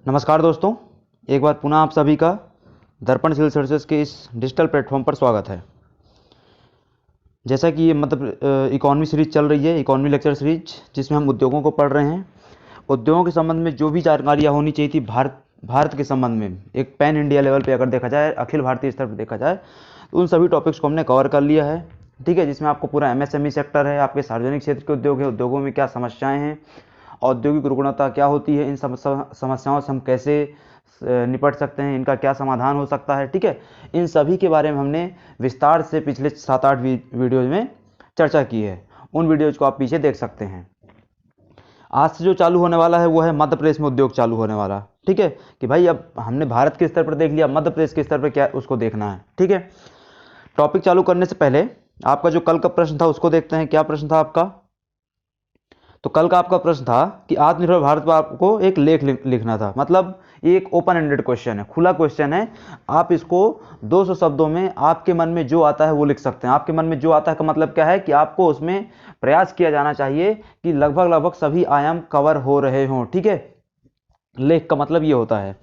नमस्कार दोस्तों, एक बार पुनः आप सभी का दर्पण सिविल सर्विसेज के इस डिजिटल प्लेटफॉर्म पर स्वागत है। जैसा कि ये इकॉनमी सीरीज चल रही है, इकॉनमी लेक्चर सीरीज, जिसमें हम उद्योगों को पढ़ रहे हैं। उद्योगों के संबंध में जो भी जानकारियाँ होनी चाहिए थी भारत के संबंध में, एक पैन इंडिया लेवल पे अगर देखा जाए, अखिल भारतीय स्तर पर देखा जाए, तो उन सभी टॉपिक्स को हमने कवर कर लिया है। ठीक है, जिसमें आपको पूरा MSME सेक्टर है, आपके सार्वजनिक क्षेत्र के उद्योग है, उद्योगों में क्या समस्याएँ हैं, औद्योगिक रुग्णता क्या होती है, इन समस्याओं से हम कैसे निपट सकते हैं, इनका क्या समाधान हो सकता है। ठीक है, इन सभी के बारे में हमने विस्तार से पिछले 7-8 वीडियोज में चर्चा की है। उन वीडियोज को आप पीछे देख सकते हैं। आज से जो चालू होने वाला है वो है मध्य प्रदेश में उद्योग चालू होने वाला। ठीक है, कि भाई अब हमने भारत के स्तर पर देख लिया, मध्य प्रदेश के स्तर पर क्या उसको देखना है। ठीक है, टॉपिक चालू करने से पहले आपका जो कल का प्रश्न था उसको देखते हैं। क्या प्रश्न था आपका? तो कल का आपका प्रश्न था कि आत्मनिर्भर भारत पर आपको एक लेख लिखना था। मतलब ये एक ओपन एंडेड क्वेश्चन है, खुला क्वेश्चन है। आप इसको 200 शब्दों में आपके मन में जो आता है वो लिख सकते हैं। आपके मन में जो आता है का मतलब क्या है कि आपको उसमें प्रयास किया जाना चाहिए कि लगभग सभी आयाम कवर हो रहे हों। ठीक है, लेख का मतलब ये होता है।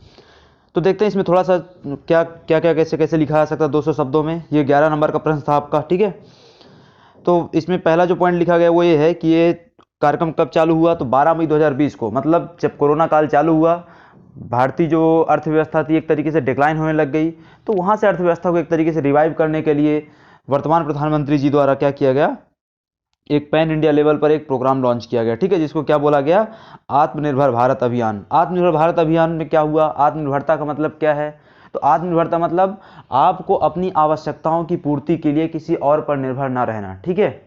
तो देखते हैं इसमें थोड़ा सा क्या क्या क्या कैसे कैसे लिखा जा सकता है 200 शब्दों में। ये 11 नंबर का प्रश्न था आपका। ठीक है, तो इसमें पहला जो पॉइंट लिखा गया वो ये है कि ये कार्यक्रम कब चालू हुआ। तो 12 मई 2020 को, मतलब जब कोरोना काल चालू हुआ, भारतीय जो अर्थव्यवस्था थी एक तरीके से डिक्लाइन होने लग गई। तो वहाँ से अर्थव्यवस्था को एक तरीके से रिवाइव करने के लिए वर्तमान प्रधानमंत्री जी द्वारा क्या किया गया, एक पैन इंडिया लेवल पर एक प्रोग्राम लॉन्च किया गया। ठीक है, जिसको क्या बोला गया, आत्मनिर्भर भारत अभियान। आत्मनिर्भर भारत अभियान में क्या हुआ, आत्मनिर्भरता का मतलब क्या है? तो आत्मनिर्भरता मतलब आपको अपनी आवश्यकताओं की पूर्ति के लिए किसी और पर निर्भर ना रहना। ठीक है,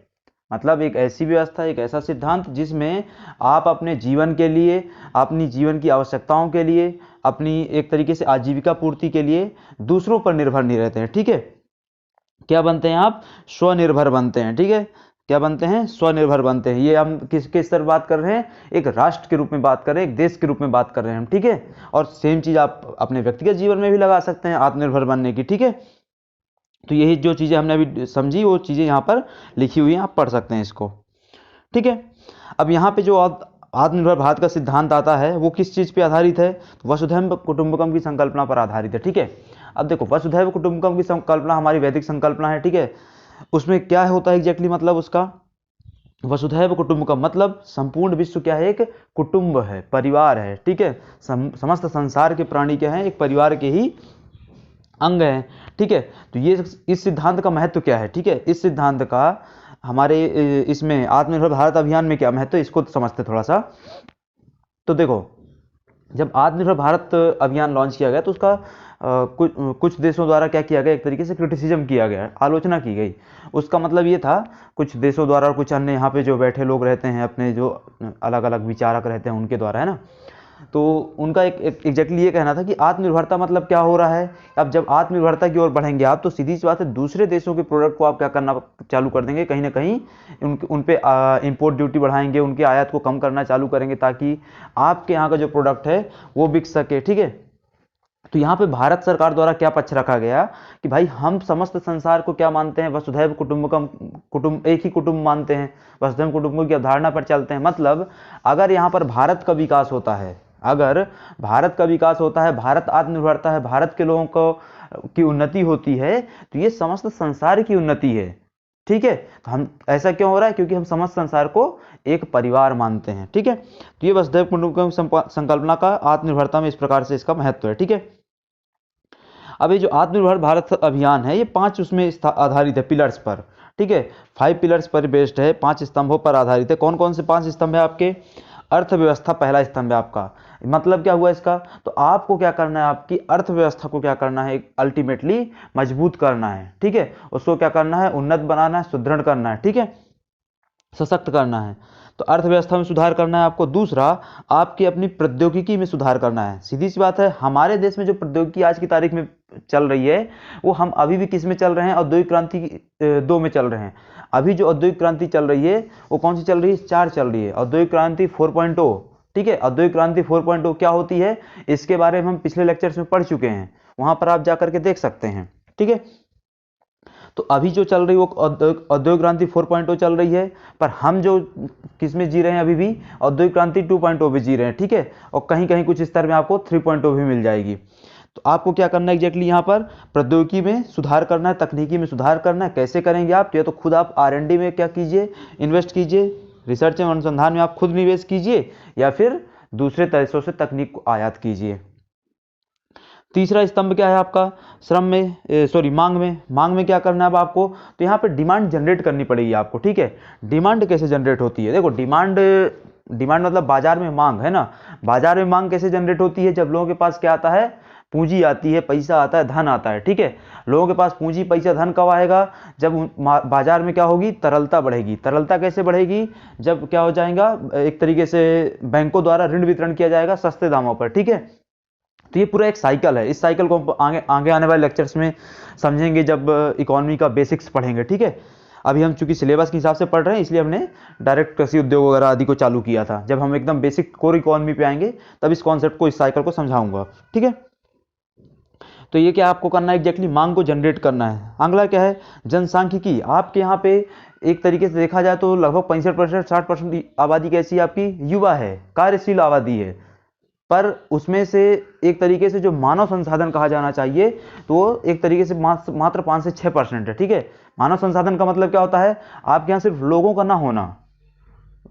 मतलब एक ऐसी व्यवस्था, एक ऐसा सिद्धांत जिसमें आप अपने जीवन के लिए, अपनी जीवन की आवश्यकताओं के लिए, अपनी एक तरीके से आजीविका पूर्ति के लिए दूसरों पर निर्भर नहीं रहते हैं। ठीक है, क्या बनते हैं आप? स्वनिर्भर बनते हैं। ठीक है, क्या बनते हैं? स्वनिर्भर बनते हैं। ये हम किसके स्तर पर बात कर रहे हैं? एक राष्ट्र के रूप में बात कर रहे हैं, एक देश के रूप में बात कर रहे हैं हम। ठीक है, और सेम चीज आप अपने व्यक्तिगत जीवन में भी लगा सकते हैं आत्मनिर्भर बनने की। ठीक है, तो यही जो चीज़ें हमने अभी समझी वो चीज़ें यहाँ पर लिखी हुई हैं, आप पढ़ सकते हैं इसको। ठीक है, अब यहाँ पे जो आत्मनिर्भर भारत का सिद्धांत आता है वो किस चीज़ पे आधारित है? तो वसुधैव कुटुंबकम की संकल्पना पर आधारित है। ठीक है, अब देखो वसुधैव कुटुंबकम की संकल्पना हमारी वैदिक संकल्पना है। ठीक है, उसमें क्या होता है एग्जैक्टली, मतलब उसका वसुधैव कुटुंबकम मतलब संपूर्ण विश्व क्या है, एक कुटुंब है, परिवार है। ठीक है, समस्त संसार के प्राणी क्या है, एक परिवार के ही अंग हैं। ठीक है, तो ये इस सिद्धांत का महत्व क्या है? ठीक है, इस सिद्धांत का हमारे इसमें आत्मनिर्भर भारत अभियान में क्या महत्व है, इसको समझते थोड़ा सा। तो देखो, जब आत्मनिर्भर भारत अभियान लॉन्च किया गया तो उसका कुछ देशों द्वारा क्या किया गया, एक तरीके से क्रिटिसिज्म किया गया, आलोचना की गई। उसका मतलब ये था, कुछ देशों द्वारा और कुछ अन्य यहाँ पे जो बैठे लोग रहते हैं, अपने जो अलग अलग विचारक रहते हैं उनके द्वारा, है ना। तो उनका एक एग्जैक्टली ये कहना था कि आत्मनिर्भरता मतलब क्या हो रहा है। अब जब आत्मनिर्भरता की ओर बढ़ेंगे आप, तो सीधी सी बात है दूसरे देशों के प्रोडक्ट को आप क्या करना चालू कर देंगे, कहीं ना कहीं उन पे इंपोर्ट ड्यूटी बढ़ाएंगे, उनके आयात को कम करना चालू करेंगे, ताकि आपके यहाँ का जो प्रोडक्ट है वो बिक सके। ठीक है, तो यहाँ पे भारत सरकार द्वारा क्या पक्ष रखा गया कि भाई हम समस्त संसार को क्या मानते हैं, वसुधैव कुटुंबकम, एक ही कुटुंब मानते हैं, वसुधैव कुटुंबकम की अवधारणा पर चलते हैं। मतलब अगर यहाँ पर भारत का विकास होता है, अगर भारत का विकास होता है, भारत आत्मनिर्भरता है, भारत के लोगों को की उन्नति होती है, तो ये समस्त संसार की उन्नति है। ठीक है, तो हम ऐसा क्यों हो रहा है? क्योंकि हम समस्त संसार को एक परिवार मानते हैं। ठीक है, तो ये वसुधैव कुटुंबकम संकल्पना का आत्मनिर्भरता में इस प्रकार से इसका महत्व है। ठीक है, अब ये जो आत्मनिर्भर भारत अभियान है ये 5 उसमें आधारित है, पिलर्स पर। ठीक है, 5 पिलर्स पर बेस्ड है, 5 स्तंभों पर आधारित है। कौन कौन से 5 स्तंभ है आपके? अर्थव्यवस्था पहला स्तंभ है आपका। मतलब क्या हुआ इसका? तो आपको क्या करना है, आपकी अर्थव्यवस्था को क्या करना है, अल्टीमेटली मजबूत करना है। ठीक है, उसको क्या करना है, उन्नत बनाना है, सुदृढ़ करना है। ठीक है, सशक्त करना है। तो अर्थव्यवस्था में सुधार करना है आपको। दूसरा, आपकी अपनी प्रौद्योगिकी में सुधार करना है। सीधी सी बात है, हमारे देश में जो प्रौद्योगिकी आज की तारीख में चल रही है वो हम अभी भी किस में चल रहे हैं, औद्योगिक क्रांति 2 में चल रहे हैं। अभी जो औद्योगिक क्रांति चल रही है वो कौन सी चल रही है? 4 चल रही है, औद्योगिक क्रांति 4.0। ठीक है, औद्योगिक क्रांति 4.0 क्या होती है, इसके बारे में हम पिछले लेक्चर्स में पढ़ चुके हैं, वहां पर आप जाकर के देख सकते हैं। ठीक है, तो अभी जो चल रही वो औद्योगिक क्रांति 4.0 चल रही है, पर हम जो किस में जी रहे हैं अभी भी औद्योगिक क्रांति 2.0 भी जी रहे हैं, ठीक है। और कहीं कहीं कुछ स्तर में आपको 3.0 भी मिल जाएगी। तो आपको क्या करना है एग्जैक्टली यहाँ पर प्रौद्योगिकी में सुधार करना है, तकनीकी में सुधार करना है। कैसे करेंगे आप? या तो खुद आप R&D में क्या कीजिए, इन्वेस्ट कीजिए, रिसर्च एवं अनुसंधान में आप खुद निवेश कीजिए, या फिर दूसरे तरीकों से तकनीक को आयात कीजिए। तीसरा स्तंभ क्या है आपका? श्रम में मांग में क्या करना है अब आपको? तो यहाँ पे डिमांड जनरेट करनी पड़ेगी आपको, ठीक है। डिमांड कैसे जनरेट होती है? देखो, डिमांड मतलब बाजार में मांग है ना। बाजार में मांग कैसे जनरेट होती है? जब लोगों के पास क्या आता है? पूंजी आती है, पैसा आता है, धन आता है, ठीक है। लोगों के पास पूंजी, पैसा, धन कब आएगा? जब बाजार में क्या होगी? तरलता बढ़ेगी। तरलता कैसे बढ़ेगी? जब क्या हो जाएगा, एक तरीके से बैंकों द्वारा ऋण वितरण किया जाएगा सस्ते दामों पर, ठीक है। तो ये पूरा एक साइकिल है। इस साइकिल को आगे आने वाले लेक्चर्स में समझेंगे जब इकोनॉमी का बेसिक्स पढ़ेंगे, ठीक है। अभी हम चूंकि सिलेबस के हिसाब से पढ़ रहे हैं, इसलिए हमने डायरेक्ट कृषि उद्योग वगैरह आदि को चालू किया था। जब हम एकदम बेसिक कोर इकोनॉमी पे आएंगे तब इस कॉन्सेप्ट को, इस साइकिल को समझाऊंगा, ठीक है। तो ये क्या आपको करना है? एग्जैक्टली मांग को जनरेट करना है। अगला क्या है? जनसांख्यिकी। आपके यहाँ पे एक तरीके से देखा जाए तो लगभग 65% 60% आबादी कैसी है आपकी? युवा है, कार्यशील आबादी है। पर उसमें से एक तरीके से जो मानव संसाधन कहा जाना चाहिए तो वो एक तरीके से मात्र 5 से 6% है, ठीक है। मानव संसाधन का मतलब क्या होता है? आपके यहाँ सिर्फ लोगों का ना होना।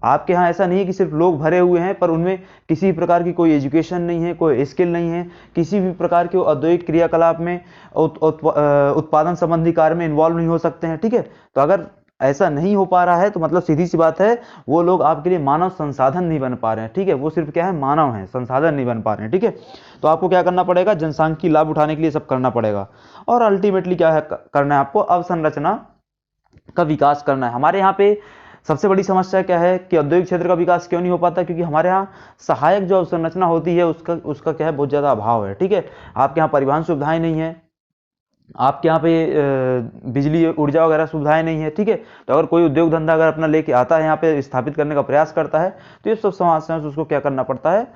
आपके यहाँ ऐसा नहीं है कि सिर्फ लोग भरे हुए हैं पर उनमें किसी प्रकार की कोई एजुकेशन नहीं है, कोई स्किल नहीं है, किसी भी प्रकार के औद्योगिक क्रियाकलाप में, उत्पादन संबंधी कार्य में इन्वॉल्व नहीं हो सकते हैं, ठीक है। तो अगर ऐसा नहीं हो पा रहा है तो मतलब सीधी सी बात है, वो लोग आपके लिए मानव संसाधन नहीं बन पा रहे हैं, ठीक है। वो सिर्फ क्या है? मानव है, संसाधन नहीं बन पा रहे हैं, ठीक है। तो आपको क्या करना पड़ेगा? जनसांख्यिकी लाभ उठाने के लिए सब करना पड़ेगा। और अल्टीमेटली क्या है करना है आपको? अवसंरचना का विकास करना है। हमारे यहाँ पे सबसे बड़ी समस्या क्या है कि औद्योगिक क्षेत्र का विकास क्यों नहीं हो पाता? क्योंकि हमारे यहाँ सहायक जो अवसंरचना होती है उसका क्या है? बहुत ज्यादा अभाव है, ठीक है। आपके यहाँ परिवहन सुविधाएं नहीं है, आपके यहाँ पे बिजली ऊर्जा वगैरह सुविधाएं नहीं है, ठीक है। तो अगर कोई उद्योग धंधा अगर अपना लेके आता है, यहाँ पे स्थापित करने का प्रयास करता है, तो ये सब समस्याओं से उसको क्या करना पड़ता है?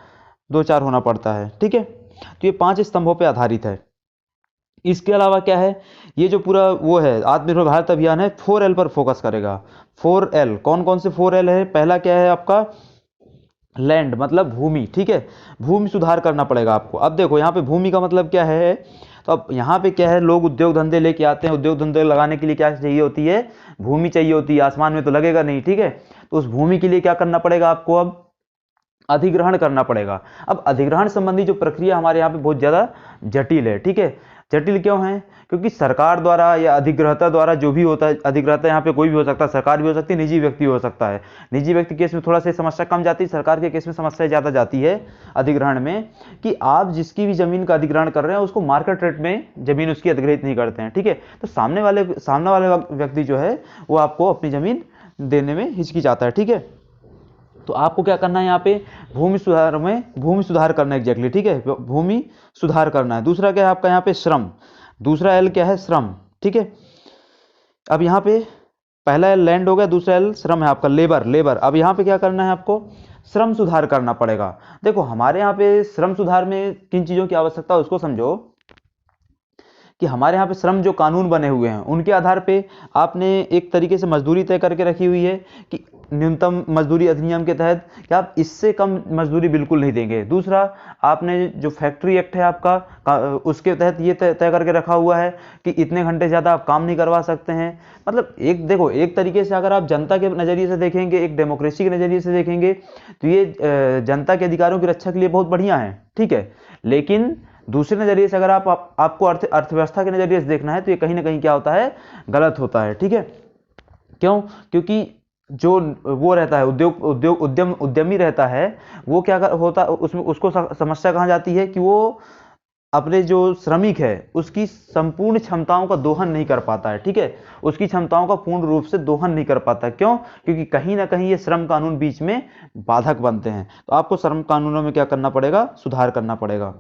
दो चार होना पड़ता है, ठीक है। तो ये 5 स्तंभों पे आधारित है। इसके अलावा क्या है? ये जो पूरा वो है आत्मनिर्भर भारत अभियान है, 4L पर फोकस करेगा। 4L कौन कौन से 4L है? पहला क्या है आपका? लैंड, मतलब भूमि, ठीक है। भूमि सुधार करना पड़ेगा आपको। अब देखो यहाँ पे भूमि का मतलब क्या है? तो अब यहाँ पे क्या है? लोग उद्योग धंधे लेके आते हैं, उद्योग धंधे लगाने के लिए क्या चाहिए होती है? भूमि चाहिए होती है। आसमान में तो लगेगा नहीं, ठीक है। तो उस भूमि के लिए क्या करना पड़ेगा आपको? अब अधिग्रहण करना पड़ेगा। अब अधिग्रहण संबंधी जो प्रक्रिया हमारे यहाँ पे बहुत ज्यादा जटिल है, ठीक है। जटिल क्यों है? क्योंकि सरकार द्वारा या अधिग्रहता द्वारा जो भी होता है, अधिग्रहता यहाँ पे कोई भी हो सकता है, सरकार भी हो सकती है, निजी व्यक्ति हो सकता है। निजी व्यक्ति केस में थोड़ा सा समस्या कम जाती है, सरकार के केस में समस्या ज्यादा जाती है अधिग्रहण में, कि आप जिसकी भी जमीन का अधिग्रहण कर रहे हैं उसको मार्केट रेट में जमीन उसकी अधिग्रहित नहीं करते हैं, ठीक है। तो सामने वाले व्यक्ति जो है वो आपको अपनी जमीन देने में हिचकिचाता है, ठीक है। तो आपको क्या करना है यहाँ पे? भूमि सुधार करना है, एग्जैक्टली, ठीक है। भूमि सुधार करना है। दूसरा क्या है आपका यहाँ पे? श्रम। दूसरा L क्या है? श्रम, ठीक है। अब यहाँ पे पहला L लैंड हो गया, दूसरा L श्रम है आपका, लेबर। अब यहाँ पे क्या करना है आपको? श्रम सुधार करना पड़ेगा। देखो हमारे यहाँ पे श्रम सुधार में किन चीजों की आवश्यकता है उसको समझो। कि हमारे यहाँ पे श्रम जो कानून बने हुए हैं उनके आधार पे आपने एक तरीके से मजदूरी तय करके रखी हुई है कि न्यूनतम मजदूरी अधिनियम के तहत कि आप इससे कम मजदूरी बिल्कुल नहीं देंगे। दूसरा, आपने जो फैक्ट्री एक्ट है आपका उसके तहत ये तय करके रखा हुआ है कि इतने घंटे ज़्यादा आप काम नहीं करवा सकते हैं। मतलब एक देखो, एक तरीके से अगर आप जनता के नज़रिए से देखेंगे, एक डेमोक्रेसी के नज़रिए से देखेंगे तो ये जनता के अधिकारों की रक्षा के लिए बहुत बढ़िया है, ठीक है। लेकिन दूसरे नजरिए से अगर आपको अर्थव्यवस्था के नजरिए से देखना है तो ये कहीं ना कहीं क्या होता है? गलत होता है, ठीक है। क्यों? क्योंकि जो वो रहता है उद्यमी रहता है, वो क्या होता उसमें उसको समस्या कहाँ जाती है कि वो अपने जो श्रमिक है उसकी संपूर्ण क्षमताओं का दोहन नहीं कर पाता है, ठीक है। उसकी क्षमताओं का पूर्ण रूप से दोहन नहीं कर पाता। क्यों? क्योंकि कहीं ना कहीं ये श्रम कानून बीच में बाधक बनते हैं। तो आपको श्रम कानूनों में क्या करना पड़ेगा? सुधार करना पड़ेगा।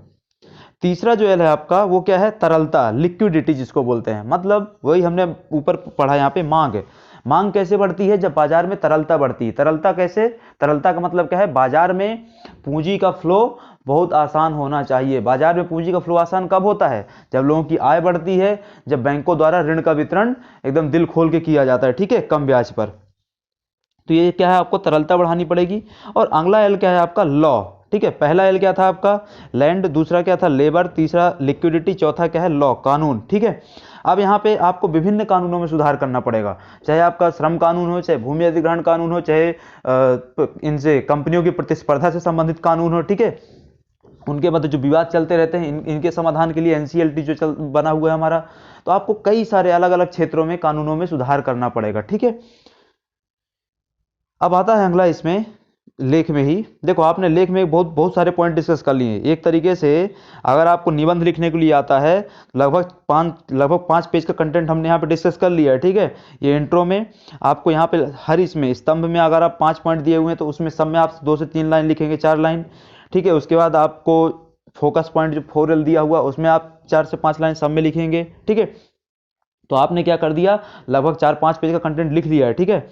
तीसरा जो L है आपका वो क्या है? तरलता, लिक्विडिटी जिसको बोलते हैं। मतलब वही हमने ऊपर पढ़ा यहाँ पे, मांग। मांग कैसे बढ़ती है? जब बाजार में तरलता बढ़ती है। तरलता कैसे? तरलता का मतलब क्या है? बाजार में पूंजी का फ्लो बहुत आसान होना चाहिए। बाजार में पूंजी का फ्लो आसान कब होता है? जब लोगों की आय बढ़ती है, जब बैंकों द्वारा ऋण का वितरण एकदम दिल खोल के किया जाता है, ठीक है, कम ब्याज पर। तो ये क्या है? आपको तरलता बढ़ानी पड़ेगी। और अगला एल क्या है आपका? लॉ, ठीक है। पहला एल क्या था आपका? लैंड, दूसरा क्या था? लेबर, तीसरा लिक्विडिटी, चौथा क्या है? लॉ, कानून, ठीक है। अब यहाँ पे आपको विभिन्न कानूनों में सुधार करना पड़ेगा, चाहे आपका श्रम कानून हो, चाहे भूमि अधिग्रहण कानून हो, चाहे इनसे कंपनियों की प्रतिस्पर्धा से संबंधित कानून हो, ठीक है। उनके मध्य जो विवाद चलते रहते हैं, इनके समाधान के लिए एनसीएलटी जो बना हुआ है हमारा। तो आपको कई सारे अलग अलग क्षेत्रों में कानूनों में सुधार करना पड़ेगा, ठीक है। अब आता है अगला इसमें लेख में ही। देखो, आपने लेख में बहुत बहुत सारे पॉइंट डिस्कस कर लिए। एक तरीके से अगर आपको निबंध लिखने के लिए आता है, लगभग पाँच पेज का कंटेंट हमने यहाँ पे डिस्कस कर लिया है, ठीक है। ये इंट्रो में आपको यहाँ पे हर इसमें स्तंभ में अगर आप 5 पॉइंट दिए हुए हैं तो उसमें सब में आप 2 से 3 लाइन लिखेंगे, 4 लाइन, ठीक है। उसके बाद आपको फोकस पॉइंट जो 4L दिया हुआ उसमें आप 4 से 5 लाइन सब में लिखेंगे, ठीक है। तो आपने क्या कर दिया? लगभग 4-5 पेज का कंटेंट लिख लिया है, ठीक है।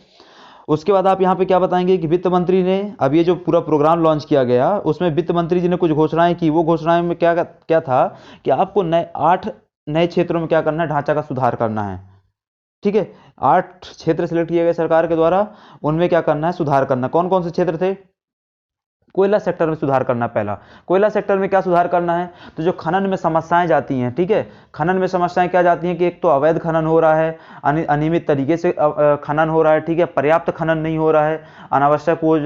उसके बाद आप यहाँ पे क्या बताएंगे कि वित्त मंत्री ने अब ये जो पूरा प्रोग्राम लॉन्च किया गया उसमें वित्त मंत्री जी ने कुछ घोषणाएं की। वो घोषणाएं में क्या क्या था कि आपको 8 नए क्षेत्रों में क्या करना है? ढांचा का सुधार करना है, ठीक है। 8 क्षेत्र सिलेक्ट किए गए सरकार के द्वारा, उनमें क्या करना है? सुधार करना। कौन कौन से क्षेत्र थे? कोयला सेक्टर में सुधार करना। पहला, कोयला सेक्टर में क्या सुधार करना है? तो जो खनन में समस्याएं जाती हैं, ठीक है, खनन में समस्याएं क्या जाती हैं कि एक तो अवैध खनन हो रहा है, अनियमित तरीके से खनन हो रहा है, ठीक है, पर्याप्त खनन नहीं हो रहा है, अनावश्यक वो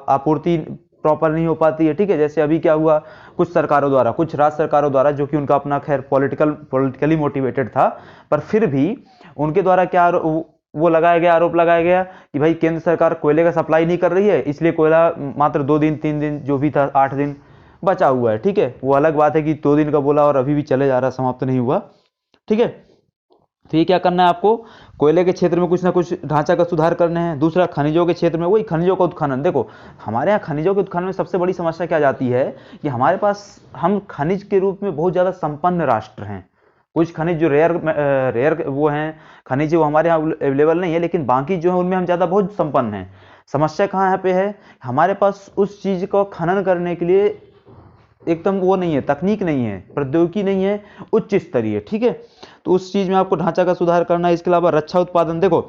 आपूर्ति प्रॉपर नहीं हो पाती है, ठीक है। जैसे अभी क्या हुआ, कुछ सरकारों द्वारा, कुछ राज्य सरकारों द्वारा, जो कि उनका अपना खैर पॉलिटिकली मोटिवेटेड था, पर फिर भी उनके द्वारा क्या वो लगाया गया, आरोप लगाया गया कि भाई केंद्र सरकार कोयले का सप्लाई नहीं कर रही है, इसलिए कोयला मात्र 2 दिन 3 दिन जो भी था 8 दिन बचा हुआ है, ठीक है। वो अलग बात है कि 2 दिन का बोला और अभी भी चले जा रहा, समाप्त नहीं हुआ, ठीक है। तो ये क्या करना है आपको? कोयले के क्षेत्र में कुछ ना कुछ ढांचा का सुधार करने हैं। दूसरा, खनिजों के क्षेत्र में वही खनिजों का उत्खनन। देखो, हमारे यहाँ खनिजों के उत्खनन में सबसे बड़ी समस्या क्या जाती है कि हमारे पास, हम खनिज के रूप में बहुत ज़्यादा संपन्न राष्ट्र हैं। कुछ खनिज जो रेयर वो हैं खनिज, वो हमारे यहाँ अवेलेबल नहीं है, लेकिन बाकी जो है उनमें हम ज़्यादा बहुत संपन्न हैं। समस्या कहाँ यहाँ पे है? हमारे पास उस चीज़ को खनन करने के लिए एकदम वो नहीं है, तकनीक नहीं है, प्रौद्योगिकी नहीं है उच्च स्तरीय, ठीक है। तो उस चीज़ में आपको ढांचा का सुधार करना है। इसके अलावा रक्षा उत्पादन। देखो,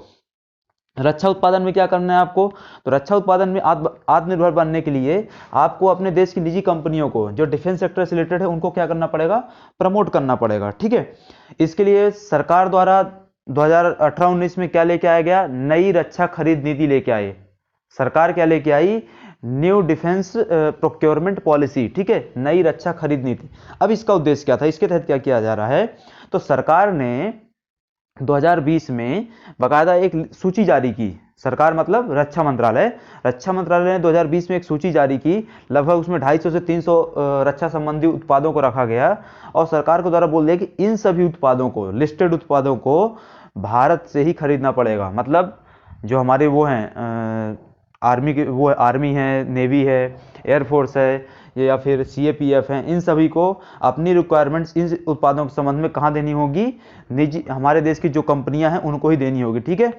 रक्षा उत्पादन में क्या करना है आपको? तो रक्षा उत्पादन में आत्मनिर्भर बनने के लिए आपको अपने देश की निजी कंपनियों को, जो डिफेंस सेक्टर से रिलेटेड है, उनको क्या करना पड़ेगा? प्रमोट करना पड़ेगा, ठीक है। इसके लिए सरकार द्वारा 2018-19 में क्या लेके आया गया? नई रक्षा खरीद नीति लेके आए। सरकार क्या लेके आई? न्यू डिफेंस प्रोक्योरमेंट पॉलिसी, ठीक है, नई रक्षा खरीद नीति। अब इसका उद्देश्य क्या था? इसके तहत क्या किया जा रहा है? तो सरकार ने 2020 में बाकायदा एक सूची जारी की। सरकार मतलब रक्षा मंत्रालय। रक्षा मंत्रालय ने 2020 में एक सूची जारी की, लगभग उसमें 250 से 300 रक्षा संबंधी उत्पादों को रखा गया और सरकार के द्वारा बोल दिया कि इन सभी उत्पादों को, लिस्टेड उत्पादों को भारत से ही खरीदना पड़ेगा। मतलब जो हमारे वो हैं आर्मी के, वो आर्मी है, नेवी है, एयरफोर्स है, या फिर सीएपीएफ हैं, इन सभी को अपनी रिक्वायरमेंट्स इन उत्पादों के संबंध में कहाँ देनी होगी? निजी, हमारे देश की जो कंपनियां हैं उनको ही देनी होगी, ठीक है।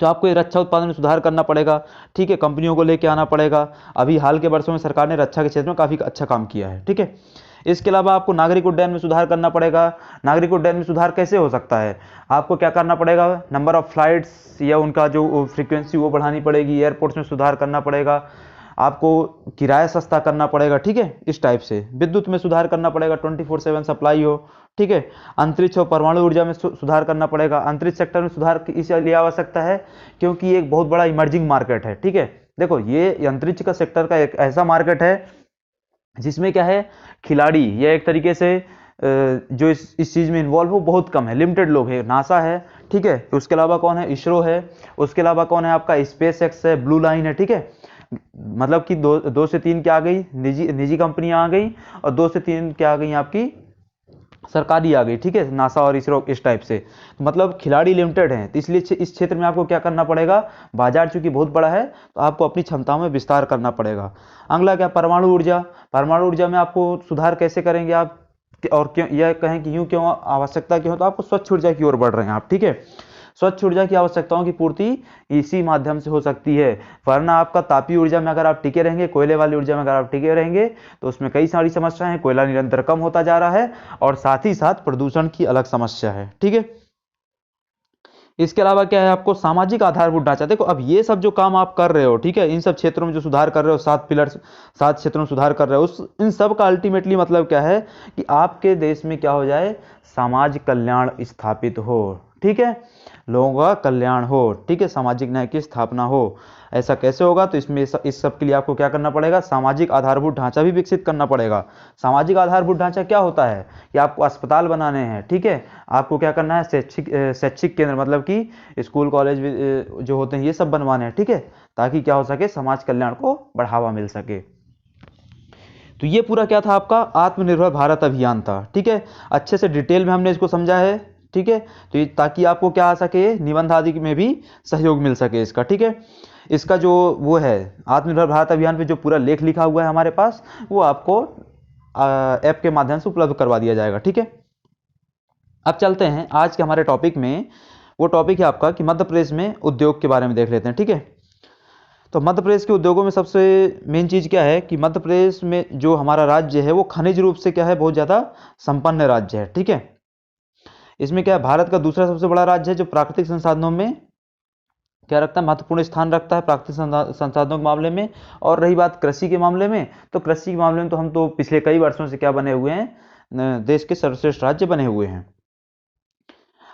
तो आपको ये रक्षा उत्पादन में सुधार करना पड़ेगा, ठीक है, कंपनियों को लेके आना पड़ेगा। अभी हाल के वर्षों में सरकार ने रक्षा के क्षेत्र में काफ़ी अच्छा काम किया है, ठीक है। इसके अलावा आपको नागरिक उड्डयन में सुधार करना पड़ेगा। नागरिक उड्डयन में सुधार कैसे हो सकता है? आपको क्या करना पड़ेगा? नंबर ऑफ फ्लाइट्स या उनका जो फ्रीक्वेंसी वो बढ़ानी पड़ेगी। एयरपोर्ट्स में सुधार करना पड़ेगा। आपको किराया सस्ता करना पड़ेगा, ठीक है, इस टाइप से। विद्युत में सुधार करना पड़ेगा, 24/7 सप्लाई हो, ठीक है। अंतरिक्ष और परमाणु ऊर्जा में सुधार करना पड़ेगा। अंतरिक्ष सेक्टर में सुधार इसलिए आवश्यकता है क्योंकि ये एक बहुत बड़ा इमर्जिंग मार्केट है, ठीक है। देखो, ये अंतरिक्ष का सेक्टर का एक ऐसा मार्केट है जिसमें क्या है, खिलाड़ी या एक तरीके से जो इस चीज़ में इन्वॉल्व हो बहुत कम है, लिमिटेड लोग हैं। नासा है, ठीक है, उसके अलावा कौन है? इसरो है, उसके अलावा कौन है आपका? स्पेस एक्स है, ब्लू लाइन है, ठीक है। मतलब कि दो से तीन क्या आ गई? निजी कंपनियां आ गई, और 2 से 3 क्या आ गई? आपकी सरकारी आ गई, ठीक है, नासा और इसरो, इस टाइप से। मतलब खिलाड़ी लिमिटेड हैं, तो इसलिए इस क्षेत्र में आपको क्या करना पड़ेगा? बाजार चूंकि बहुत बड़ा है तो आपको अपनी क्षमताओं में विस्तार करना पड़ेगा। अगला क्या? परमाणु ऊर्जा। परमाणु ऊर्जा में आपको सुधार कैसे करेंगे आप? और क्यों, यह कहें कि यूं क्यों आवश्यकता क्यों? तो आपको स्वच्छ ऊर्जा की ओर बढ़ रहे हैं आप, ठीक है। स्वच्छ ऊर्जा की आवश्यकताओं की पूर्ति इसी माध्यम से हो सकती है, वरना आपका तापीय ऊर्जा में अगर आप टिके रहेंगे, कोयले वाली ऊर्जा में अगर आप टिके रहेंगे तो उसमें कई सारी समस्याएं हैं। कोयला निरंतर कम होता जा रहा है और साथ ही साथ प्रदूषण की अलग समस्या है। ठीक है, इसके अलावा क्या है, आपको सामाजिक आधारभूत ढांचा। देखो अब ये सब जो काम आप कर रहे हो, ठीक है, इन सब क्षेत्रों में जो सुधार कर रहे हो, 7 पिलर्स, 7 क्षेत्रों में सुधार कर रहे हो, उस इन सब का अल्टीमेटली मतलब क्या है कि आपके देश में क्या हो जाए, समाज कल्याण स्थापित हो। ठीक है, लोगों का कल्याण हो, ठीक है, सामाजिक न्याय की स्थापना हो। ऐसा कैसे होगा, तो इसमें इस सब के लिए आपको क्या करना पड़ेगा, सामाजिक आधारभूत ढांचा भी विकसित करना पड़ेगा। सामाजिक आधारभूत ढांचा क्या होता है कि आपको अस्पताल बनाने हैं, ठीक है, आपको क्या करना है, शैक्षिक केंद्र मतलब कि स्कूल कॉलेज जो होते हैं ये सब बनवाने हैं, ठीक है, ताकि क्या हो सके, समाज कल्याण को बढ़ावा मिल सके। तो ये पूरा क्या था, आपका आत्मनिर्भर भारत अभियान था। ठीक है, अच्छे से डिटेल में हमने इसको समझा है। ठीक है, तो ये ताकि आपको क्या आ सके, निबंध आदि में भी सहयोग मिल सके इसका। ठीक है, इसका जो वो है आत्मनिर्भर भारत अभियान पे जो पूरा लेख लिखा हुआ है हमारे पास, वो आपको ऐप के माध्यम से उपलब्ध करवा दिया जाएगा। ठीक है, अब चलते हैं आज के हमारे टॉपिक में। वो टॉपिक है आपका कि मध्य प्रदेश में उद्योग के बारे में देख लेते हैं। ठीक है, तो मध्य प्रदेश के उद्योगों में सबसे मेन चीज़ क्या है कि मध्य प्रदेश में जो हमारा राज्य है वो खनिज रूप से क्या है, बहुत ज़्यादा संपन्न राज्य है। ठीक है, इसमें क्या है, भारत का दूसरा सबसे बड़ा राज्य है जो प्राकृतिक संसाधनों में क्या रखता है, महत्वपूर्ण स्थान रखता है प्राकृतिक संसाधनों के मामले में। और रही बात कृषि के मामले में, तो कृषि के मामले में तो हम तो पिछले कई वर्षों से क्या बने हुए हैं, देश के सर्वश्रेष्ठ राज्य बने हुए हैं।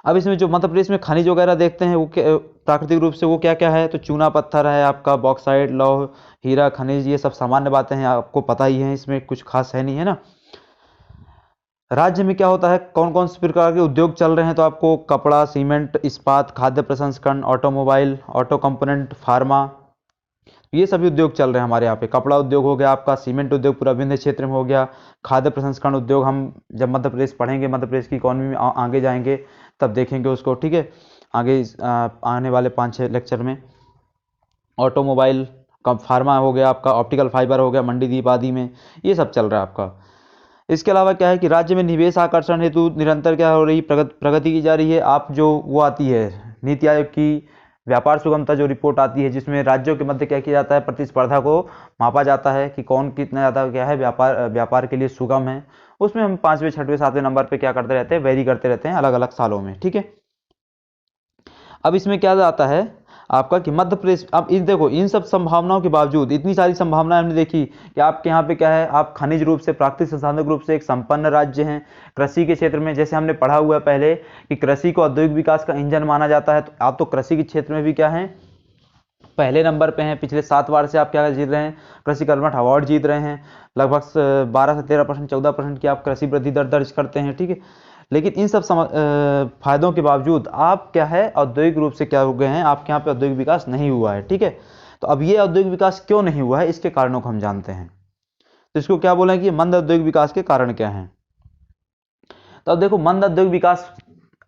अब इसमें जो मध्य प्रदेश में खनिज वगैरह देखते हैं वो प्राकृतिक रूप से वो क्या क्या है, तो चूना पत्थर है आपका, बॉक्साइट, लौह, हीरा खनिज, ये सब सामान्य बातें हैं, आपको पता ही है, इसमें कुछ खास है नहीं, है ना। राज्य में क्या होता है, कौन कौन से प्रकार के उद्योग चल रहे हैं, तो आपको कपड़ा, सीमेंट, इस्पात, खाद्य प्रसंस्करण, ऑटोमोबाइल, ऑटो कंपोनेंट, फार्मा, ये सभी उद्योग चल रहे हैं हमारे यहाँ पे। कपड़ा उद्योग हो गया आपका, सीमेंट उद्योग पूरा विंध्य क्षेत्र में हो गया, खाद्य प्रसंस्करण उद्योग हम जब मध्य प्रदेश पढ़ेंगे, मध्य प्रदेश की इकोनॉमी में आगे जाएंगे तब देखेंगे उसको। ठीक है, आगे आने वाले 5-6 लेक्चर में। ऑटोमोबाइल, फार्मा हो गया आपका, ऑप्टिकल फाइबर हो गया, मंडीदीप आदि में ये सब चल रहा है आपका। इसके अलावा क्या है कि राज्य में निवेश आकर्षण हेतु निरंतर क्या हो रही, प्रगति की जा रही है। आप जो वो आती है नीति आयोग की व्यापार सुगमता जो रिपोर्ट आती है, जिसमें राज्यों के मध्य क्या किया जाता है, प्रतिस्पर्धा को मापा जाता है कि कौन कितना ज़्यादा क्या है व्यापार के लिए सुगम है। उसमें हम 5वें, 6वें, 7वें नंबर पे क्या करते रहते हैं, वेरी करते रहते हैं अलग अलग सालों में। ठीक है, अब इसमें क्या आता है आपका कि मध्य प्रदेश, अब इन देखो इन सब संभावनाओं के बावजूद, इतनी सारी संभावनाएं हमने देखी कि आपके यहाँ पे क्या है, आप खनिज रूप से, प्राकृतिक संसाधन रूप से एक संपन्न राज्य हैं। कृषि के क्षेत्र में जैसे हमने पढ़ा हुआ है पहले कि कृषि को औद्योगिक विकास का इंजन माना जाता है, तो आप तो कृषि के क्षेत्र में भी क्या है, पहले नंबर पे हैं। पिछले 7 बार से आप क्या जीत रहे हैं, कृषि कर्मठ अवार्ड जीत रहे हैं। लगभग 12 से 13%, 14% की आप कृषि वृद्धि दर दर्ज करते हैं। ठीक है, लेकिन इन सब फायदों के बावजूद आप क्या है, औद्योगिक रूप से क्या हो गए हैं, आपके यहाँ पे औद्योगिक विकास नहीं हुआ है। ठीक है, तो अब ये औद्योगिक विकास क्यों नहीं हुआ है, इसके कारणों को हम जानते हैं। तो इसको क्या बोले कि मंद औद्योगिक विकास के कारण क्या हैं। तो अब देखो, मंद औद्योगिक विकास,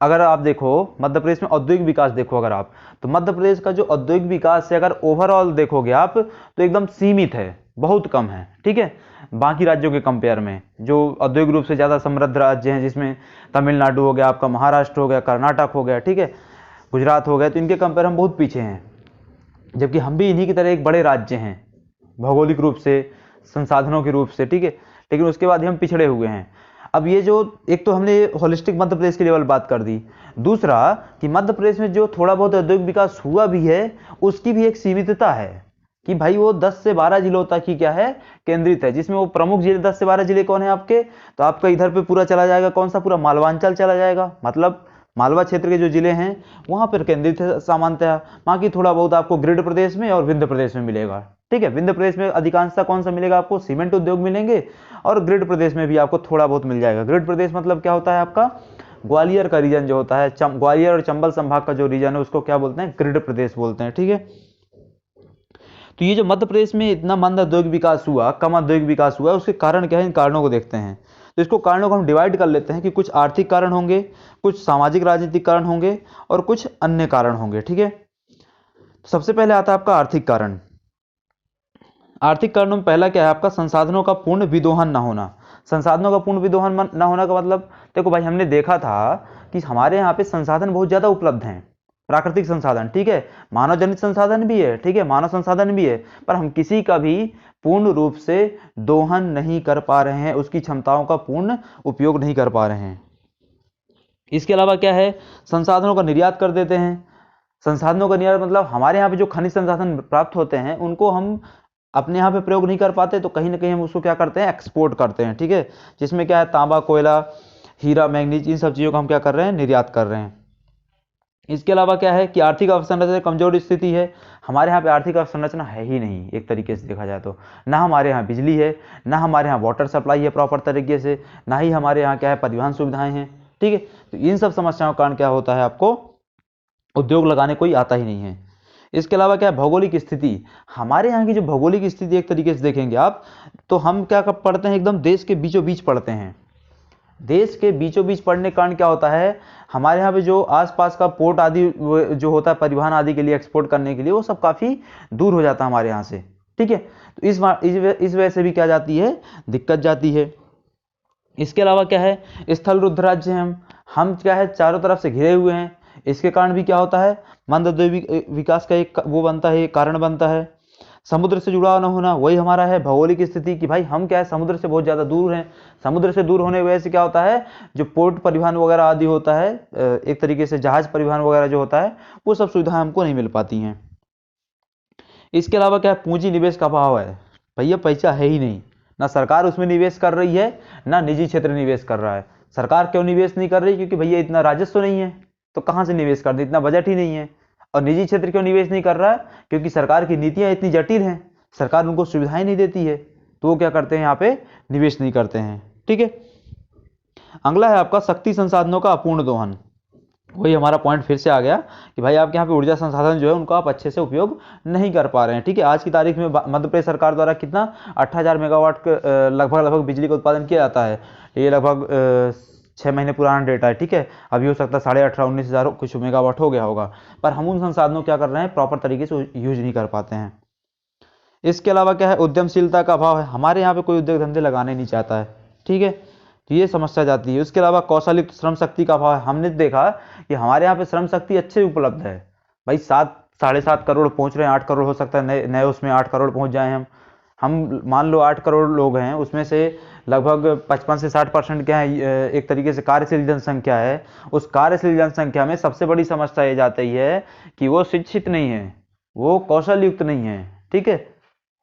अगर आप देखो मध्य प्रदेश में औद्योगिक विकास देखो अगर आप, तो मध्य प्रदेश का जो औद्योगिक विकास है अगर ओवरऑल देखोगे आप, तो एकदम सीमित है, बहुत कम है। ठीक है, बाकी राज्यों के कंपेयर में जो औद्योगिक रूप से ज़्यादा समृद्ध राज्य हैं, जिसमें तमिलनाडु हो गया आपका, महाराष्ट्र हो गया, कर्नाटक हो गया, ठीक है, गुजरात हो गया, तो इनके कंपेयर हम बहुत पीछे हैं। जबकि हम भी इन्हीं की तरह एक बड़े राज्य हैं भौगोलिक रूप से, संसाधनों के रूप से। ठीक है, लेकिन उसके बाद ही हम पिछड़े हुए हैं। अब ये जो एक तो हमने होलिस्टिक मध्य प्रदेश की लेवल बात कर दी, दूसरा कि मध्य प्रदेश में जो थोड़ा बहुत औद्योगिक विकास हुआ भी है उसकी भी एक सीमितता है कि भाई वो 10 से 12 जिलों तक ही क्या है, केंद्रित है, जिसमें वो प्रमुख जिले 10 से 12 जिले कौन है आपके, तो आपका इधर पे पूरा चला जाएगा, कौन सा, पूरा मालवांचल चला जाएगा, मतलब मालवा क्षेत्र के जो जिले हैं वहां पर केंद्रित है सामान्यतः। बाकी थोड़ा बहुत आपको ग्रिड प्रदेश में और विंध्य प्रदेश में मिलेगा। ठीक है, विंध्य प्रदेश में अधिकांशतः कौन सा मिलेगा आपको, सीमेंट उद्योग मिलेंगे, और ग्रिड प्रदेश में भी आपको थोड़ा बहुत मिल जाएगा। ग्रिड प्रदेश मतलब क्या होता है आपका, ग्वालियर का रीजन जो होता है, ग्वालियर और चंबल संभाग का जो रीजन है उसको क्या बोलते हैं, ग्रिड प्रदेश बोलते हैं। ठीक है, तो ये जो मध्य प्रदेश में इतना मंद औद्योगिक विकास हुआ, कम औद्योगिक विकास हुआ, उसके कारण क्या है, इन कारणों को देखते हैं। तो इसको कारणों को हम डिवाइड कर लेते हैं कि कुछ आर्थिक कारण होंगे, कुछ सामाजिक राजनीतिक कारण होंगे, और कुछ अन्य कारण होंगे। ठीक है, सबसे पहले आता है आपका आर्थिक कारण। आर्थिक कारणों में पहला क्या है आपका, संसाधनों का पूर्ण विदोहन न होना। संसाधनों का पूर्ण विदोहन न होना का मतलब, देखो भाई हमने देखा था कि हमारे यहाँ पे संसाधन बहुत ज़्यादा उपलब्ध हैं, प्राकृतिक संसाधन, ठीक है, मानव जनित संसाधन भी है, ठीक है, मानव संसाधन भी है, पर हम किसी का भी पूर्ण रूप से दोहन नहीं कर पा रहे हैं, उसकी क्षमताओं का पूर्ण उपयोग नहीं कर पा रहे हैं। इसके अलावा क्या है, संसाधनों का निर्यात कर देते हैं। संसाधनों का निर्यात मतलब हमारे यहाँ पे जो खनिज संसाधन प्राप्त होते हैं उनको हम अपने यहाँ पे प्रयोग नहीं कर पाते, तो कहीं ना कहीं हम उसको क्या करते हैं, एक्सपोर्ट करते हैं, ठीक है, जिसमें क्या है, तांबा, कोयला, हीरा, मैंगनीज, इन सब चीज़ों का हम क्या कर रहे हैं, निर्यात कर रहे हैं। इसके अलावा क्या है कि आर्थिक अवसंरचना कमजोर स्थिति है। हमारे यहाँ पे आर्थिक अवसंरचना है ही नहीं, एक तरीके से देखा जाए तो, ना हमारे यहाँ बिजली है, ना हमारे यहाँ वाटर सप्लाई है प्रॉपर तरीके से, ना ही हमारे यहाँ क्या है, परिवहन सुविधाएं हैं, ठीक है। तो इन सब समस्याओं के कारण क्या होता है, आपको उद्योग लगाने कोई आता ही नहीं है। इसके अलावा क्या है, भौगोलिक स्थिति, हमारे यहाँ की जो भौगोलिक स्थिति एक तरीके से देखेंगे आप, तो हम क्या पढ़ते हैं, एकदम देश के बीचों बीच पढ़ते हैं। देश के बीचों बीच पड़ने के कारण क्या होता है, हमारे यहाँ पे जो आसपास का पोर्ट आदि जो होता है परिवहन आदि के लिए, एक्सपोर्ट करने के लिए, वो सब काफ़ी दूर हो जाता है हमारे यहाँ से, ठीक है। तो इस वजह से भी क्या जाती है, दिक्कत जाती है। इसके अलावा क्या है, स्थल रुद्ध राज्य हैं हम क्या है, चारों तरफ से घिरे हुए हैं। इसके कारण भी क्या होता है, मंद औद्योगिक विकास का एक वो बनता है, एक कारण बनता है। समुद्र से जुड़ाव न होना, वही हमारा है भौगोलिक स्थिति कि भाई हम क्या है, समुद्र से बहुत ज़्यादा दूर हैं। समुद्र से दूर होने की वजह से क्या होता है, जो पोर्ट परिवहन वगैरह आदि होता है, एक तरीके से जहाज परिवहन वगैरह जो होता है, वो सब सुविधाएं हमको नहीं मिल पाती हैं। इसके अलावा क्या है, पूंजी निवेश का अभाव है। भैया पैसा है ही नहीं, ना सरकार उसमें निवेश कर रही है, ना निजी क्षेत्र निवेश कर रहा है। सरकार क्यों निवेश नहीं कर रही, क्योंकि भैया इतना राजस्व नहीं है, तो कहाँ से निवेश कर दे, इतना बजट ही नहीं है। और निजी क्षेत्र क्यों निवेश नहीं कर रहा है, क्योंकि सरकार की नीतियां इतनी जटिल हैं, सरकार उनको सुविधाएं नहीं देती है, तो वो क्या करते हैं, यहाँ पे निवेश नहीं करते हैं, ठीक है। अगला है आपका शक्ति संसाधनों का अपूर्ण दोहन। वही हमारा पॉइंट फिर से आ गया कि भाई आपके यहाँ पे ऊर्जा संसाधन जो है उनको आप अच्छे से उपयोग नहीं कर पा रहे हैं, ठीक है। आज की तारीख में मध्य प्रदेश सरकार द्वारा कितना 8000 मेगावाट लगभग बिजली का उत्पादन किया जाता है। ये लगभग 6 महीने पुराना डेटा है, ठीक है। अभी हो सकता है 18,500-19,000 कुछ मेगावाट हो गया होगा, पर हम उन संसाधनों क्या कर रहे हैं, प्रॉपर तरीके से यूज नहीं कर पाते हैं। इसके अलावा क्या है, उद्यमशीलता का अभाव है। हमारे यहाँ पे कोई उद्योग धंधे लगाने नहीं चाहता है, ठीक है, तो ये समस्या जाती है। उसके अलावा कौशलयुक्त श्रम शक्ति का अभाव है। हमने देखा कि हमारे यहाँ पे श्रम शक्ति अच्छे उपलब्ध है भाई, 7-7.5 करोड़ पहुँच रहे हैं, 8 करोड़ हो सकता है, नए नए उसमें 8 करोड़ पहुँच जाए हम मान लो 8 करोड़ लोग हैं, उसमें से लगभग 55 से 60% क्या है, एक तरीके से कार्यशील जनसंख्या है। उस कार्यशील जनसंख्या में सबसे बड़ी समस्या ये जाती है कि वो शिक्षित नहीं है, वो कौशल युक्त नहीं है, ठीक है,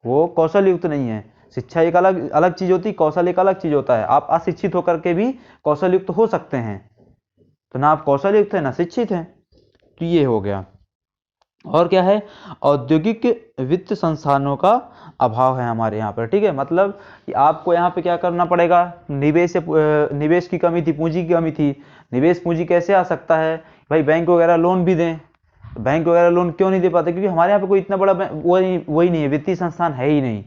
वो कौशल युक्त नहीं है। शिक्षा एक अलग अलग चीज होती है, कौशल एक अलग चीज होता है। आप अशिक्षित होकर के भी कौशल युक्त हो सकते हैं, तो ना आप कौशल युक्त है ना शिक्षित हैं, तो ये हो गया। और क्या है, औद्योगिक वित्त संसाधनों का अभाव है हमारे यहाँ पर, ठीक है। मतलब कि आपको यहाँ पे क्या करना पड़ेगा, निवेश की कमी थी, पूंजी की कमी थी। निवेश पूंजी कैसे आ सकता है भाई, बैंक वगैरह लोन भी दें। बैंक वगैरह लोन क्यों नहीं दे पाते, क्योंकि हमारे यहाँ पे कोई इतना बड़ा वही नहीं है, वित्तीय संस्थान है ही नहीं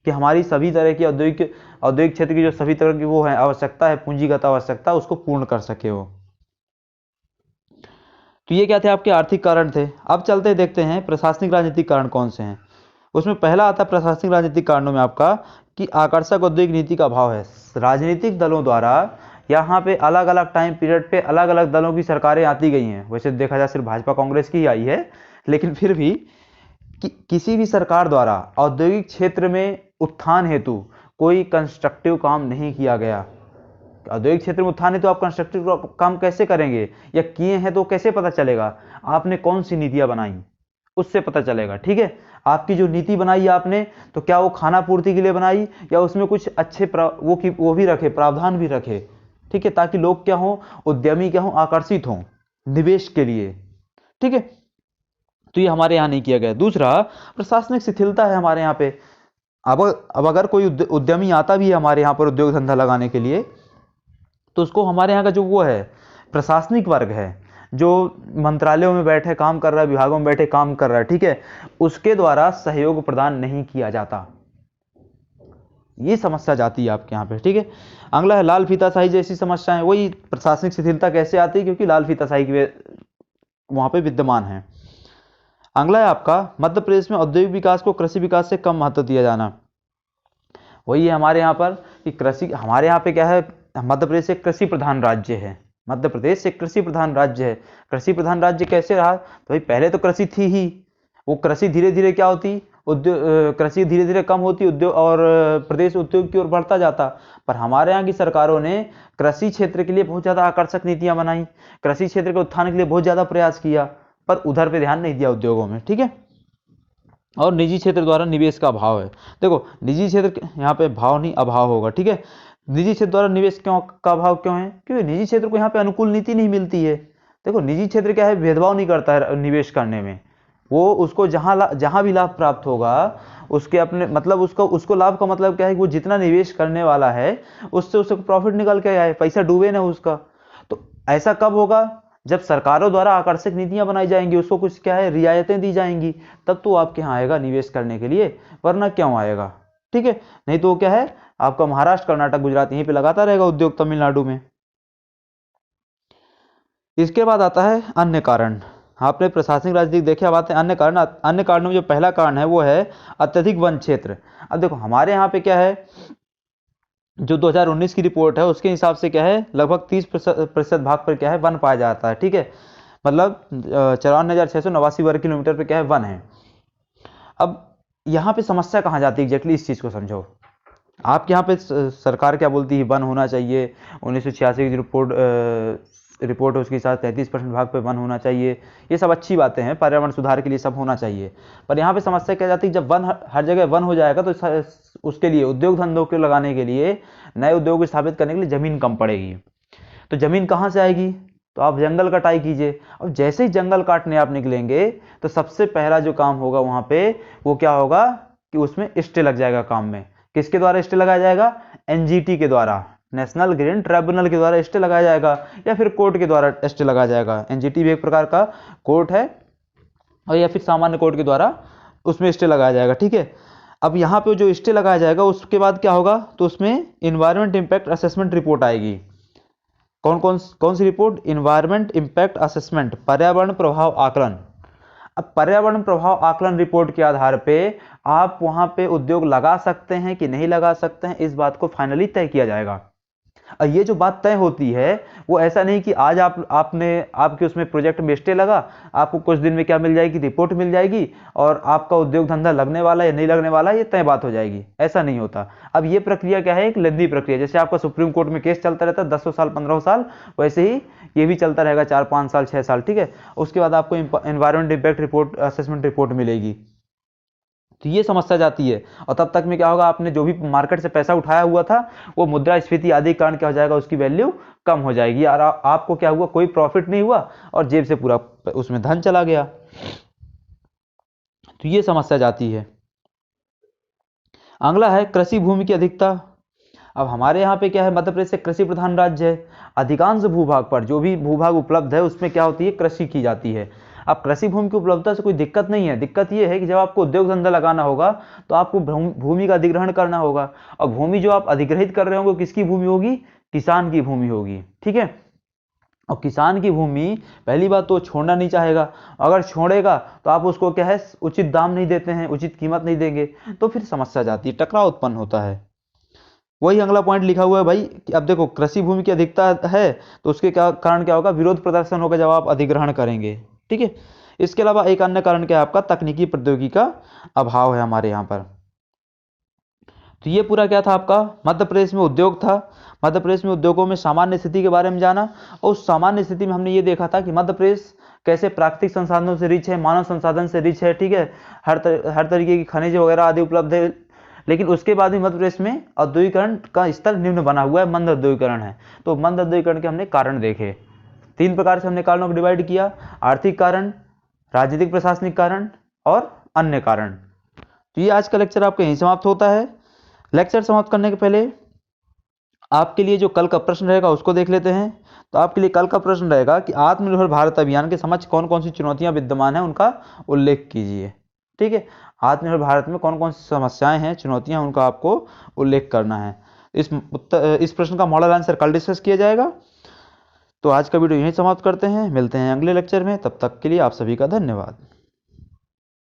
कि हमारी सभी तरह की औद्योगिक क्षेत्र की जो सभी तरह की वो है आवश्यकता है, पूंजीगत आवश्यकता, उसको पूर्ण कर सके हो। तो ये क्या थे, आपके आर्थिक कारण थे। अब चलते देखते हैं प्रशासनिक राजनीतिक कारण कौन से हैं। उसमें पहला आता है प्रशासनिक राजनीतिक कारणों में आपका कि आकर्षक औद्योगिक नीति का अभाव है। राजनीतिक दलों द्वारा यहाँ पे अलग अलग टाइम पीरियड पे अलग अलग दलों की सरकारें आती गई हैं। वैसे देखा जाए सिर्फ भाजपा कांग्रेस की ही आई है, लेकिन फिर भी किसी भी सरकार द्वारा औद्योगिक क्षेत्र में उत्थान हेतु कोई कंस्ट्रक्टिव काम नहीं किया गया। औद्योगिक क्षेत्र में उत्थान है तो आप कंस्ट्रक्टिव काम कैसे करेंगे, या किए हैं तो कैसे पता चलेगा, आपने कौन सी नीतियां बनाई उससे पता चलेगा, ठीक है। आपकी जो नीति बनाई आपने, तो क्या वो खाना पूर्ति के लिए बनाई, या उसमें कुछ अच्छे वो भी रखे, प्रावधान भी रखे, ठीक है, ताकि लोग क्या हो, उद्यमी क्या हो, आकर्षित हों निवेश के लिए, ठीक है। तो ये हमारे यहाँ नहीं किया गया। दूसरा, प्रशासनिक शिथिलता है हमारे यहाँ पे। अब अगर कोई उद्यमी आता भी है हमारे यहाँ पर उद्योग धंधा लगाने के लिए, तो उसको हमारे यहाँ का जो वो है प्रशासनिक वर्ग है, जो मंत्रालयों में बैठे काम कर रहा है, विभागों में बैठे काम कर रहा है, ठीक है, उसके द्वारा सहयोग प्रदान नहीं किया जाता। ये समस्या जाती है आपके यहाँ पे, ठीक है। अगला है लाल फीताशाही जैसी समस्याएं। वही प्रशासनिक शिथिलता कैसे आती है, क्योंकि लाल फीताशाही की वहां पे विद्यमान है। अगला है आपका मध्य प्रदेश में औद्योगिक विकास को कृषि विकास से कम महत्व दिया जाना। वही है हमारे यहाँ पर कि कृषि, हमारे यहाँ पे क्या है, मध्य प्रदेश एक कृषि प्रधान राज्य है, मध्य प्रदेश एक कृषि प्रधान राज्य है। कृषि प्रधान राज्य कैसे रहा? तो भाई पहले तो कृषि थी ही, वो कृषि धीरे धीरे क्या होती, उद्योग, कृषि धीरे धीरे कम होती, उद्योग और प्रदेश उद्योग की ओर बढ़ता जाता। पर हमारे यहाँ की सरकारों ने कृषि क्षेत्र के लिए बहुत ज़्यादा आकर्षक नीतियां बनाई, कृषि क्षेत्र के उत्थान के लिए बहुत ज़्यादा प्रयास किया, पर उधर पे ध्यान नहीं दिया उद्योगों में, ठीक है। और निजी क्षेत्र द्वारा निवेश का अभाव है। देखो निजी क्षेत्र, यहाँ पे भाव नहीं अभाव होगा, ठीक है। निजी क्षेत्र द्वारा निवेश क्यों का अभाव क्यों है? क्योंकि निजी क्षेत्र को यहाँ पे अनुकूल नीति नहीं मिलती है। देखो निजी क्षेत्र क्या है, भेदभाव नहीं करता है निवेश करने में, वो उसको जहां भी लाभ प्राप्त होगा उसके अपने मतलब उसको लाभ का मतलब क्या है कि वो जितना निवेश करने वाला है उससे उसको प्रॉफिट निकल के आए, पैसा डूबे ना उसका। तो ऐसा कब होगा? जब सरकारों द्वारा आकर्षक नीतियां बनाई जाएंगी, उसको कुछ क्या है रियायतें दी जाएंगी, तब तो आपके यहाँ आएगा निवेश करने के लिए, वरना क्यों आएगा, ठीक है। नहीं तो क्या है, आपका महाराष्ट्र कर्नाटक गुजरात यहीं पे लगाता रहेगा उद्योग, तमिलनाडु में। इसके बाद आता है अन्य कारण। आपने प्रशासनिक राजनीति देखे, अब आते हैं अन्य कारण। अन्य कारणों में जो पहला कारण है वो है अत्यधिक वन क्षेत्र। अब देखो हमारे यहाँ पे क्या है, जो 2019 की रिपोर्ट है उसके हिसाब से क्या है, लगभग 30% भाग पर क्या है वन पाया जाता है, ठीक है। मतलब 54,689 वर्ग किलोमीटर पे क्या है वन है। अब यहाँ पे समस्या कहाँ जाती है एग्जैक्टली, इस चीज़ को समझो। आपके यहाँ पे सरकार क्या बोलती है, वन होना चाहिए, 1986 की रिपोर्ट है उसके साथ 33% भाग पे वन होना चाहिए, ये सब अच्छी बातें हैं, पर्यावरण सुधार के लिए सब होना चाहिए। पर यहाँ पे समस्या क्या जाती है, जब वन हर जगह वन हो जाएगा तो उसके लिए उद्योग धंधों के लगाने के लिए, नए उद्योग स्थापित करने के लिए जमीन कम पड़ेगी। तो जमीन कहाँ से आएगी? तो आप जंगल कटाई कीजिए। अब जैसे ही जंगल काटने आप निकलेंगे तो सबसे पहला जो काम होगा वहाँ पे वो क्या होगा कि उसमें स्टे लग जाएगा काम में। किसके द्वारा स्टे लगाया जाएगा? एनजीटी के द्वारा, नेशनल ग्रीन ट्रिब्यूनल के द्वारा स्टे लगाया जाएगा, या फिर कोर्ट के द्वारा स्टे लगाया जाएगा। एनजीटी भी एक प्रकार का कोर्ट है, और या फिर सामान्य कोर्ट के द्वारा उसमें स्टे लगाया जाएगा, ठीक है। अब यहाँ पे जो स्टे लगाया जाएगा उसके बाद क्या होगा, तो उसमें इन्वायरमेंट इंपैक्ट असेसमेंट रिपोर्ट आएगी। कौन सी रिपोर्ट? इन्वायरमेंट इंपैक्ट असेसमेंट, पर्यावरण प्रभाव आकलन। अब पर्यावरण प्रभाव आकलन रिपोर्ट के आधार पे आप वहां पे उद्योग लगा सकते हैं कि नहीं लगा सकते हैं, इस बात को फाइनली तय किया जाएगा। और ये जो बात तय होती है वो ऐसा नहीं कि आज आपके उसमें प्रोजेक्ट में स्टे लगा, आपको कुछ दिन में क्या मिल जाएगी, रिपोर्ट मिल जाएगी और आपका उद्योग धंधा लगने वाला या नहीं लगने वाला ये तय बात हो जाएगी, ऐसा नहीं होता। अब ये प्रक्रिया क्या है, एक लंबी प्रक्रिया। जैसे आपका सुप्रीम कोर्ट में केस चलता रहता है 10 साल 15 साल, वैसे ही ये भी चलता रहेगा 4-5 साल 6 साल, ठीक है। उसके बाद आपको environment impact report assessment report मिलेगी। तो ये समस्या जाती है, और तब तक में क्या होगा, आपने जो भी मार्केट से पैसा उठाया हुआ था वो मुद्रास्फीति आदि के कारण क्या हो जाएगा, उसकी वैल्यू कम हो जाएगी, और आपको क्या हुआ, कोई प्रॉफिट नहीं हुआ और जेब से पूरा उसमें धन चला गया। तो ये समस्या जाती है। अगला है कृषि भूमि की अधिकता। अब हमारे यहाँ पे क्या है, मध्य प्रदेश से कृषि प्रधान राज्य है। अधिकांश भूभाग पर जो भी भूभाग उपलब्ध है उसमें क्या होती है, कृषि की जाती है। अब कृषि भूमि की उपलब्धता से कोई दिक्कत नहीं है, दिक्कत ये है कि जब आपको उद्योग धंधा लगाना होगा तो आपको भूमि का अधिग्रहण करना होगा, और भूमि जो आप अधिग्रहित कर रहे होंगे किसकी भूमि होगी, किसान की भूमि होगी, ठीक है। और किसान की भूमि पहली बात तो छोड़ना नहीं चाहेगा, अगर छोड़ेगा तो आप उसको क्या है उचित दाम नहीं देते हैं, उचित कीमत नहीं देंगे, तो फिर समस्या जाती है, टकराव उत्पन्न होता है। वही अगला पॉइंट लिखा हुआ है भाई कि अब देखो कृषि भूमि की अधिकता है तो उसके कारण क्या होगा, विरोध प्रदर्शन होगा जब आप अधिग्रहण करेंगे, ठीक है। इसके अलावा एक अन्य कारण क्या है, आपका तकनीकी प्रौद्योगिकी का अभाव है हमारे यहाँ पर। तो ये पूरा क्या था, आपका मध्य प्रदेश में उद्योग था। मध्य प्रदेश में उद्योगों में सामान्य स्थिति के बारे में जाना, और उस सामान्य स्थिति में हमने ये देखा था कि मध्य प्रदेश कैसे प्राकृतिक संसाधनों से रिच है, मानव संसाधन से रिच है, ठीक है। हर तरीके की खनिज वगैरह आदि उपलब्ध है। लेकिन उसके बाद भी मध्य प्रदेश में औद्योगिकरण का स्तर निम्न बना हुआ है, मंद औद्योगिकरण है। तो मंद औद्योगिकरण के हमने कारण देखे, 3 प्रकार से हमने कारणों को डिवाइड किया: आर्थिक कारण, राजनीतिक प्रशासनिक कारण और अन्य कारण। तो ये आज का लेक्चर आपका यहीं समाप्त होता है। लेक्चर समाप्त करने के पहले आपके लिए जो कल का प्रश्न रहेगा उसको देख लेते हैं। तो आपके लिए कल का प्रश्न रहेगा कि आत्मनिर्भर भारत अभियान के समक्ष कौन कौन सी चुनौतियां विद्यमान हैं, उनका उल्लेख कीजिए, ठीक है। आत्मनिर्भर भारत में कौन कौन सी समस्याएं हैं, चुनौतियां, उनका आपको उल्लेख करना है। इस प्रश्न का मॉडल आंसर कल डिस्कस किया जाएगा। तो आज का वीडियो यहीं समाप्त करते हैं, मिलते हैं अगले लेक्चर में, तब तक के लिए आप सभी का धन्यवाद।